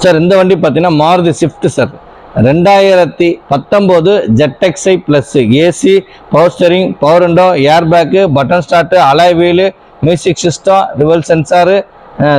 Sir இந்த வண்டி பார்த்தீங்கன்னா Maruti Swift sir 2019 ZXi plus AC, power steering, power window, air bag, button start, alloy wheel, music system, reverse sensor,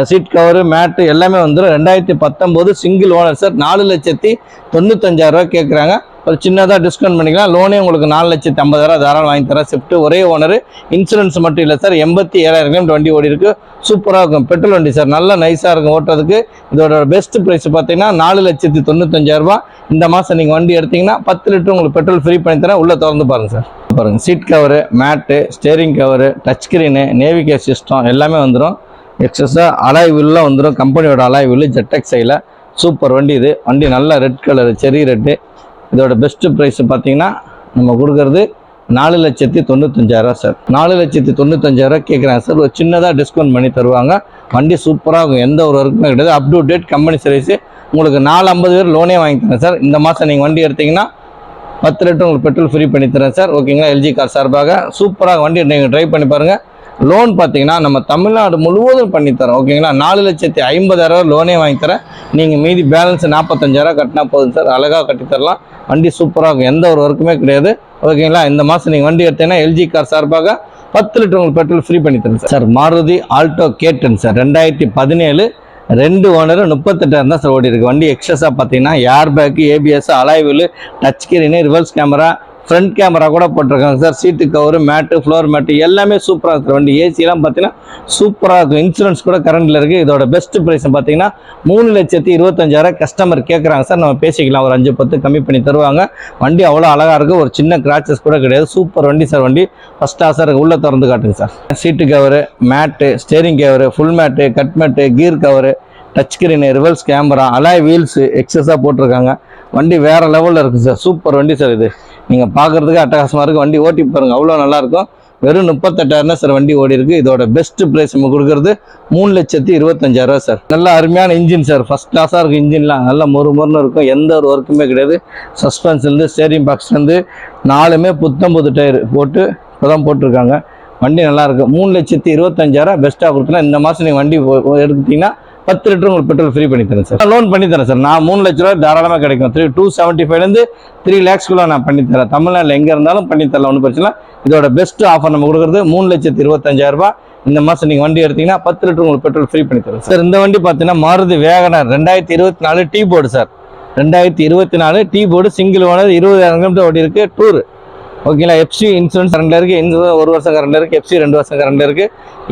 seat cover, mat எல்லாமே வந்துடும். 2019 single owner sir. 4,95,000 கேட்குறாங்க. ஒரு சின்னதாக discount பண்ணிக்கலாம். லோனே உங்களுக்கு 4,50,000 தாராளம் வாங்கி தரேன். ஸ்விஃப்ட் ஒரே ஓனர். இன்சூரன்ஸ் மட்டும் இல்லை சார். 87,000 கிலோமீட்டர் வண்டி ஓடி இருக்கு. சூப்பராக இருக்கும். பெட்ரோல் வண்டி சார். நல்லா நைஸாக இருக்கும் ஓட்டுறதுக்கு. இதோட பெஸ்ட் ப்ரைஸ் பார்த்தீங்கன்னா 4,95,000. இந்த மாதம் நீங்கள் வண்டி எடுத்தீங்கன்னா 10 லிட்டர் உங்களுக்கு பெட்ரோல் ஃப்ரீ பண்ணி தரேன். உள்ளே திறந்து பாருங்கள் சார். பாருங்கள், seat cover, mat, steering cover, touch screen, navigation system எல்லாமே வந்துடும். எக்ஸஸாக அலாய் வீல்லாம் வந்துடும். கம்பெனியோட அலாய் வீல் ZXiல சூப்பர் வண்டி இது. வண்டி நல்லா ரெட் கலரு, செரி ரெட்டு. இதோட பெஸ்ட்டு ப்ரைஸ் பார்த்தீங்கன்னா நம்ம கொடுக்குறது 4,95,000 சார். 4,95,000 கேட்குறாங்க சார். ஒரு சின்னதாக டிஸ்கவுண்ட் பண்ணி தருவாங்க. வண்டி சூப்பராக இருக்கும். எந்த ஒரு ஒர்க்குமே கிடையாது. Up to date company service. உங்களுக்கு 4,50,000 லோனே வாங்கி தரேன் சார். இந்த மாதம் நீங்கள் வண்டி எடுத்தீங்கன்னா 10 லிட்டர் உங்களுக்கு பெட்ரோல் ஃப்ரீ பண்ணி தரேன் சார். ஓகேங்களா? எல்ஜி கார் சார்பாக சூப்பராக வண்டி நீங்கள் ட்ரை பண்ணி பாருங்கள். லோன் பார்த்தீங்கன்னா நம்ம தமிழ்நாடு முழுவதும் பண்ணித்தரோம். ஓகேங்களா? 4,50,000 லோனே வாங்கி தரேன். நீங்கள் மீதி பேலன்ஸ் 45,000 கட்டினா போதும் சார். அழகாக கட்டித்தரலாம். வண்டி சூப்பராக இருக்கும். எந்த ஒரு ஒர்க்குமே கிடையாது. ஓகேங்களா? இந்த மாதம் நீங்கள் வண்டி எடுத்தீங்கன்னா எல்ஜி கார் சார்பாக 10 லிட்டர் உங்களுக்கு பெட்ரோல் ஃப்ரீ பண்ணி தரேன் சார். மாருதி ஆல்டோ K10 சார். 2017 2 ஓனர் 38,000 தான் சார் ஓடி இருக்குது. வண்டி எக்ஸஸாக பார்த்தீங்கன்னா air bag, ABS, alloy wheel, touch screen, reverse camera, front camera கூட போட்டிருக்காங்க sir. Seat cover, mat, floor mat எல்லாமே சூப்பராக இருக்குது. வண்டி ஏசியெல்லாம் பார்த்தீங்கன்னா சூப்பராக இருக்கும். இன்சூரன்ஸ் கூட கரண்டில் இருக்குது. இதோட பெஸ்ட் ப்ரைஸ் பார்த்தீங்கன்னா 3,25,000 கஸ்டமர் கேட்குறாங்க சார். நம்ம பேசிக்கலாம். ஒரு 5-10 கம்மி பண்ணி தருவாங்க. வண்டி அவ்வளோ அழகாக இருக்குது. ஒரு சின்ன கிராச்சஸ் கூட கிடையாது. சூப்பர் வண்டி சார். வண்டி ஃபஸ்ட் கிளாஸாக இருக்குது. உள்ளே திறந்து காட்டுங்க sir. Seat cover, mat, steering cover, full mat, cut mat, gear cover, touch screen, reverse camera, alloy wheels எக்ஸஸாக போட்டிருக்காங்க. வண்டி வேறு லெவலில் இருக்குது சார். சூப்பர் வண்டி சார். இது நீங்கள் பார்க்குறதுக்கு அட்டகாசமாக இருக்குது. வண்டி ஓட்டி பாருங்கள். அவ்வளோ நல்லாயிருக்கும். வெறும் 38,000 சார் வண்டி ஓடி இருக்குது. இதோட பெஸ்ட் ப்ரைஸ் நம்ம கொடுக்குறது 3,25,000 சார். நல்ல அருமையான இன்ஜின் சார். ஃபஸ்ட் கிளாஸாக இருக்கும். இன்ஜின்லாம் நல்லா மொறுன்னு இருக்கும். எந்த ஒரு ஒர்க்குமே கிடையாது. சஸ்பென்ஸ்லேருந்து ஸ்டேரிங் பாக்ஸ்லேருந்து 4மே புத்தம்புது டயர் போட்டு இப்போ தான் போட்டிருக்காங்க. வண்டி நல்லாயிருக்கு. 3,25,000 பெஸ்ட்டாக கொடுத்தலாம். இந்த மாதம் நீங்கள் வண்டி எடுத்துட்டிங்கன்னா 10 லிட்டர் உங்களுக்கு பெட்ரோல் ஃப்ரீ பண்ணி தரேன் சார். லோன் பண்ணி தரேன் சார். நான் 3 லட்ச ரூபா தாராளமாக கிடைக்கும். 275 3 lakhsக்குள்ள நான் பண்ணித்தரேன். தமிழ்நாட்டில் எங்கே இருந்தாலும் பண்ணித்தரலாம். ஒன்றும் பிரச்சனை. இதோட பெஸ்ட் ஆஃபர் நம்ம கொடுக்குறது 3,25,000. இந்த மாதம் நீங்கள் வண்டி எடுத்தீங்கன்னா 10 லிட்டர் உங்களுக்கு பெட்ரோல் ஃப்ரீ பண்ணி தரேன் சார். இந்த வண்டி பார்த்தீங்கன்னா Maruti Wagon R 2024 tea board sir. 2024 tea board single owner 20,000 kilometre ஓடி இருக்கு. டூர். ஓகேங்களா? எஃப்சி இன்சூரன்ஸ் கரண்டில் இருக்குது. இன்சூரன்ஸ் 1 வருஷம் கரண்டில் இருக்குது. எஃப்சி 2 வருஷம் கரண்டில் இருக்குது.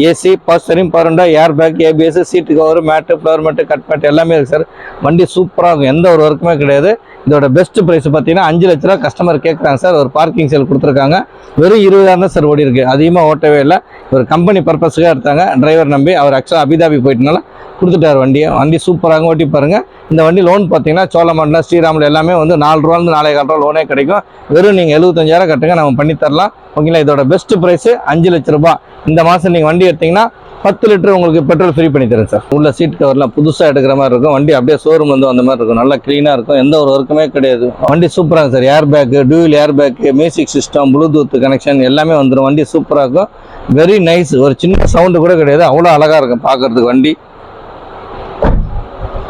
AC, power steering, power window, air bag, ABS, seat cover, mat, flower mat, cut mat எல்லாமே இருக்குது சார். வண்டி சூப்பராக இருக்கும். எந்த ஒரு ஒர்க்குமே கிடையாது. இதோட பெஸ்ட் ப்ரைஸ் பார்த்தீங்கன்னா 5 லட்ச ரூபா கஸ்டமர் கேட்குறாங்க சார். ஒரு பார்க்கிங் சேல் கொடுத்துருக்காங்க. வெறும் 20,000 தான் சார் ஓடி இருக்குது. அதிகமாக ஓட்டவே இல்லை. ஒரு கம்பெனி பர்பஸுக்காக எடுத்தாங்க. டிரைவர் நம்பி அவர் ஆக்சுவலாக அபிதாபி போயிட்டனால கொடுத்துட்டார் வண்டியை. வண்டி சூப்பராக ஓட்டி பாருங்கள். இந்த வண்டி லோன் பார்த்தீங்கன்னா சோழமண்டலம், ஸ்ரீராமில் எல்லாமே வந்து 4 ரூபாலேருந்து 4,400 லோனே கிடைக்கும். வெறும் நீங்கள் 75,000 கட்டுங்க, நம்ம பண்ணித்தரலாம். ஓகேங்களா? இதோட பெஸ்ட் ப்ரைஸு 5 லட்ச ரூபா. இந்த மாதம் நீங்கள் வண்டி எடுத்தீங்கன்னா 10 லிட்டர் உங்களுக்கு பெட்ரோல் ஃப்ரீ பண்ணி தரேன் சார். உள்ள சீட் கவர்லாம் புதுசாக எடுக்கிற மாதிரி இருக்கும். வண்டி அப்படியே ஷோரூம் வந்து அந்த மாதிரி இருக்கும். நல்லா க்ளீனாக இருக்கும். எந்த ஒரு ஒர்க்குமே கிடையாது. வண்டி சூப்பராக sir. Air bag, dual air bag, music system, bluetooth connection எல்லாமே வந்துடும். வண்டி சூப்பராக இருக்கும். Very nice. ஒரு சின்ன சவுண்டு கூட கிடையாது. அவ்வளோ அழகாக இருக்கும் பார்க்குறதுக்கு. வண்டி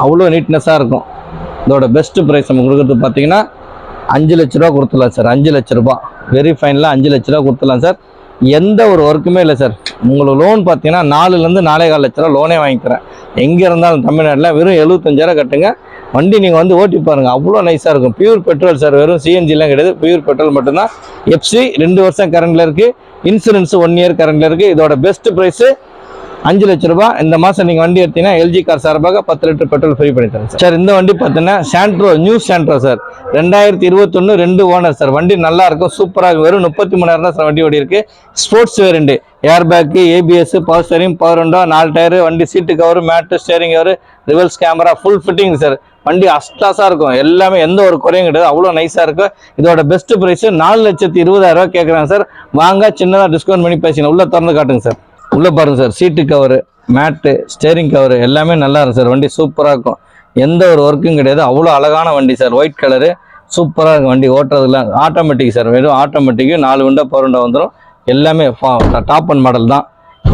அவ்வளோ நீட்னஸாக இருக்கும். இதோட பெஸ்ட்டு ப்ரைஸ் நம்ம கொடுக்குறது பார்த்தீங்கன்னா 5 லட்ச ரூபா கொடுத்துடலாம் சார். 5 லட்ச ரூபா வெரி ஃபைனலாக 5 லட்ச ரூபா கொடுத்துடலாம் சார். எந்த ஒரு ஒர்க்குமே இல்லை சார். உங்களுக்கு லோன் பார்த்தீங்கன்னா 4லேருந்து 4,4 லட்ச ரூபா லோனே வாங்கி தரேன். எங்கே இருந்தாலும் தமிழ்நாட்டில் வெறும் 75,000 கட்டுங்க. வண்டி நீங்கள் வந்து ஓட்டி பாருங்கள். அவ்வளோ நைஸாக இருக்கும். Pure petrol sir. வெறும் சிஎன்ஜிலாம் கிடையாது. பியூர் பெட்ரோல் மட்டும்தான். எஃப்சி 2 வருஷம் கரண்டில் இருக்குது. இன்சூரன்ஸ் 1 இயர் கரண்டில் இருக்குது. இதோட பெஸ்ட் ப்ரைஸு 5 லட்ச ரூபா. இந்த மாதம் நீங்கள் வண்டி எடுத்தீங்கன்னா எல்ஜி கார் சார்பாக 10 லிட்டர் பெட்ரோல் ஃப்ரீ பண்ணி தரேன் சார். இந்த வண்டி பார்த்தீங்கன்னா Santro, new Santro sir. 2021 2 owner sir. வண்டி நல்லா இருக்கும். சூப்பராக வெறும் 33,000 தான் சார் வண்டி ஓடி இருக்கு. Sports variant, air bag, ABS, power steering, power window, 4 tyre, வண்டி seat cover, mat, steering cover, reverse camera, full fitting sir. வண்டி அஸ்டாஸாக இருக்கும். எல்லாமே எந்த ஒரு குறையும் கிடையாது. அவ்வளோ நைஸாக இருக்கும். இதோட பெஸ்ட் ப்ரைஸ் 4,20,000 கேட்குறாங்க சார். வாங்க, சின்னதாக டிஸ்கவுண்ட் பண்ணி பேசினேன். உள்ளே திறந்து காட்டுங்க சார். உள்ளே பாருங்கள் sir. Seat cover, mat, steering cover எல்லாமே நல்லா இருக்கும் சார். வண்டி சூப்பராக இருக்கும். எந்த ஒரு ஒர்க்கும் கிடையாது. அவ்வளோ அழகான வண்டி சார். ஒயிட் கலரு சூப்பராக இருக்கும். வண்டி ஓட்டுறதுல ஆட்டோமேட்டிக் சார். வெறும் ஆட்டோமேட்டிக்கு 4 விண்டோ பவர் விண்டோ வந்துடும். எல்லாமே டாப் அண்ட் மாடல் தான்.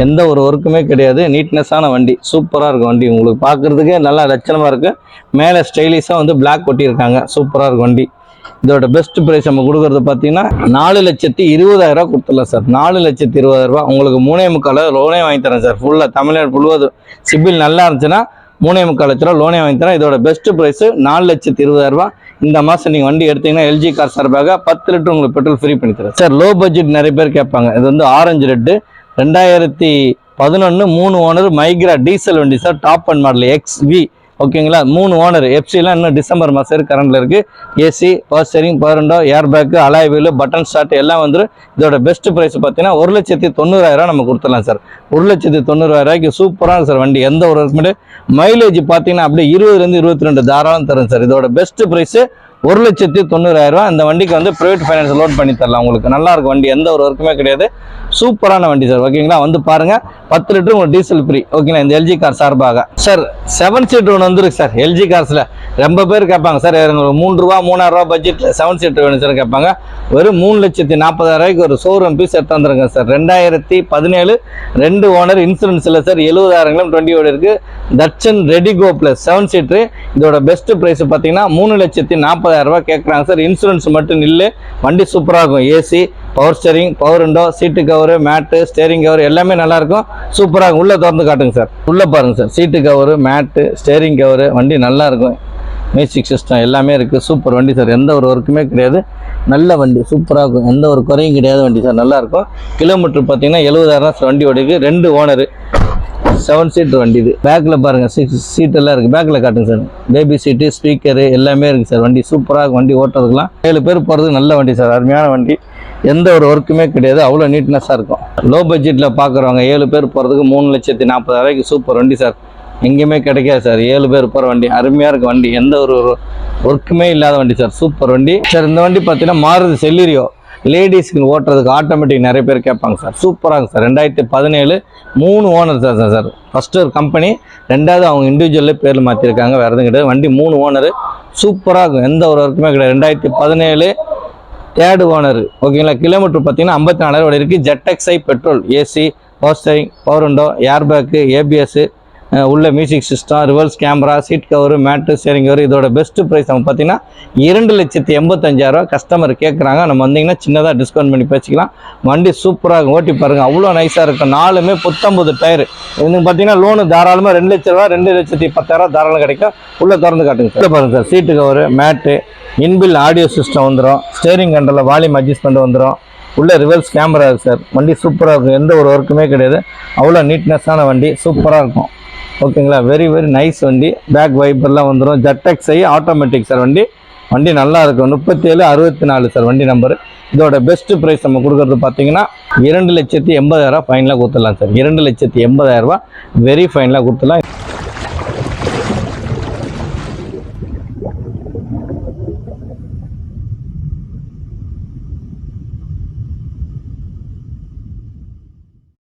எந்த ஒரு ஒர்க்குமே கிடையாது. நீட்னஸான வண்டி, சூப்பராக இருக்கும் வண்டி. உங்களுக்கு பார்க்குறதுக்கே நல்லா லட்சணமாக இருக்குது. மேலே ஸ்டைலிஷாக வந்து பிளாக் ஒட்டியிருக்காங்க. சூப்பராக இருக்கும் வண்டி. இதோட பெஸ்ட் ப்ரைஸ் நம்ம கொடுக்குறது பார்த்தீங்கன்னா 4,20,000 கொடுத்துடலாம் சார். 4,20,000 உங்களுக்கு 3.25 லோனே வாங்கி தரேன் சார். ஃபுல்லாக தமிழ்நாடு முழுவதும் சிபில் நல்லா இருந்துச்சுன்னா 3.25 லட்ச ரூபா லோனே வாங்கி தரேன். இதோட பெஸ்ட் ப்ரைஸ் 4,20,000. இந்த மாதம் நீங்கள் வண்டி எடுத்தீங்கன்னா எல்ஜி கார் சார்பாக 10 லிட்டர் உங்களுக்கு பெட்ரோல் ஃப்ரீ பண்ணி தரேன் சார். லோ பட்ஜெட் நிறைய பேர் கேட்பாங்க. இது வந்து orange red 2011 3 owner Micra diesel வண்டி sir. Top and model XV ஓகேங்களா. 3 ஓனர். எஃப்சிலாம் இன்னும் டிசம்பர் மாதம் கரண்டில் இருக்குது. AC, power steering, power window, air bag, alloy wheel, button start எல்லாம் வந்துடும். இதோட பெஸ்ட் ப்ரைஸ் பார்த்தீங்கன்னா 1,90,000 நம்ம கொடுத்துடலாம் சார். 1,90,000 சூப்பராக சார் வண்டி. எந்த ஒரு மைலேஜ் பார்த்தீங்கன்னா அப்படியே 20 to 22 தாராளம் தரும் சார். இதோட பெஸ்ட் ப்ரைஸு 1,90,000. இந்த வண்டிக்கு வந்து ப்ரைவேட் ஃபைனான்ஸ் லோன் பண்ணி தரலாம் உங்களுக்கு. நல்லா இருக்கும் வண்டி, எந்த ஒரு ஒர்க்குமே கிடையாது. சூப்பரான வண்டி சார் ஓகேங்களா. வந்து பாருங்க, 10 லிட்டர் உங்களுக்கு டீசல் ஃப்ரீ ஓகேங்களா. இந்த எல்ஜி கார் சார்பாக சார் 7 சீட் ஒன்று வந்துருக்கு சார். எல்ஜி கார்ஸில் ரொம்ப பேர் கேட்பாங்க சார், உங்களுக்கு 3 ரூபா 3,000 பட்ஜெட்டில் 7 சீட் வேணும் சார் கேட்பாங்க. வெறும் 3,40,000 ஒரு ஷோரூம் பீஸ் எடுத்து வந்துருங்க சார். 2017 2 ஓனர், இன்சூரன்ஸ் இல்லை சார். 70,000 கிலோமீட்டர் 20 ஓடி இருக்குது. தட்சன் ரெடிகோ ப்ளஸ் 7 சீட்ரு. இதோட பெஸ்ட் ப்ரைஸ் பார்த்தீங்கன்னா 3,40,000 கேட்குறாங்க சார். இன்சூரன்ஸ் மட்டும் இல்லை, வண்டி சூப்பராக இருக்கும். AC, power steering, power window, seat cover, mat, steering cover எல்லாமே நல்லாயிருக்கும். சூப்பராக இருக்கும். உள்ளே திறந்து காட்டுங்க சார். உள்ளே பாருங்கள் sir. Seat cover, mat, steering cover, வண்டி நல்லாயிருக்கும். மியூசிக் சிஸ்டம் எல்லாமே இருக்குது. சூப்பர் வண்டி சார். எந்த ஒரு ஒர்க்குமே கிடையாது. நல்ல வண்டி, சூப்பராக இருக்கும். எந்த ஒரு குறையும் கிடையாது வண்டி சார். நல்லாயிருக்கும். கிலோமீட்டர் பார்த்தீங்கன்னா 70,000 சார் வண்டி ஓடிக்கு. 2 ஓனரு, 7 சீட் வண்டி. இது பேக்கில் பாருங்கள், 6 சீட்டெல்லாம் இருக்குது. பேக்கில் காட்டுங்க சார். பேபி சீட்டு, ஸ்பீக்கரு எல்லாமே இருக்குது சார். வண்டி சூப்பராக இருக்கும். வண்டி ஓட்டுறதுக்குலாம் 7 பேர் போகிறதுக்கு நல்ல வண்டி சார். அருமையான வண்டி, எந்த ஒரு ஒர்க்குமே கிடையாது. அவ்வளோ நீட்னஸாக இருக்கும். லோ பட்ஜெட்டில் பார்க்குறவங்க 7 பேர் போகிறதுக்கு 3,40,000 சூப்பர் வண்டி சார். எங்கேயுமே கிடைக்காது சார். 7 பேர் போகிற வண்டி, அருமையாக இருக்குது வண்டி. எந்த ஒரு ஒர்க்குமே இல்லாத வண்டி சார். சூப்பர் வண்டி சார். இந்த வண்டி பார்த்தீங்கன்னா மாருதி செல்லீரியோ, லேடிஸ்க்கு ஓட்டுறதுக்கு ஆட்டோமேட்டிக் நிறைய பேர் கேட்பாங்க சார். சூப்பராக சார். 2017 3 owner sir. ஃபஸ்ட்டு ஒரு கம்பெனி, 2வது அவங்க இண்டிவிஜுவல்லே பேரில் மாற்றிருக்காங்க. வேறு எதுவும் கிடையாது. வண்டி 3 ஓனர், சூப்பராக இருக்கும். எந்த ஒரு ஒர்க்குமே கிடையாது. 2017 3 ஓனர் ஓகேங்களா. கிலோமீட்டர் பார்த்தீங்கன்னா 54,000 இருக்குது. ZXi petrol, AC, power steering, power window, air bag, ABS, உள்ள music system, reverse camera, seat cover, mat, steering cover. இதோட பெஸ்ட் ப்ரைஸ் நம்ம பார்த்தீங்கன்னா 2,85,000 கஸ்டமர் கேட்குறாங்க. நம்ம வந்தீங்கன்னா சின்னதாக டிஸ்கவுண்ட் பண்ணி பேசிக்கலாம். வண்டி சூப்பராக ஓட்டி பாருங்கள், அவ்வளோ நைஸாக இருக்கும். 4மே 19 டயர். இதுக்கு பார்த்தீங்கன்னா லோனு தாராளமாக 2 லட்ச ரூபா, 2,10,000 தாராளம் கிடைக்கும். உள்ளே திறந்து காட்டுங்க சார். பாருங்கள் சார். சீட்டு கவரு, மேட்டு, இன்பில் ஆடியோ சிஸ்டம் வந்துடும். ஸ்டேரிங் கண்ட்ரோலில் வால்யூம் அட்ஜஸ்ட்மெண்ட் வந்துடும். உள்ள ரிவர்ஸ் கேமரா இருக்குது சார். வண்டி சூப்பராக இருக்கும். எந்த ஒரு ஒர்க்குமே கிடையாது. அவ்வளோ நீட்னஸான வண்டி, சூப்பராக இருக்கும் ஓகேங்களா. வெரி நைஸ் வண்டி. பேக் வைப்பர்லாம் வந்துடும். ஜெட்எக்ஸ்ஐ ஆட்டோமேட்டிக் சார் வண்டி. வண்டி நல்லா இருக்கும். 3764 சார் வண்டி நம்பரு. இதோட பெஸ்ட் ப்ரைஸ் நம்ம கொடுக்குறது பார்த்தீங்கன்னா 2,80,000 ஃபைனலாக கொடுத்துடலாம் சார். 2,80,000 வெரி ஃபைனலாக கொடுத்துடலாம்.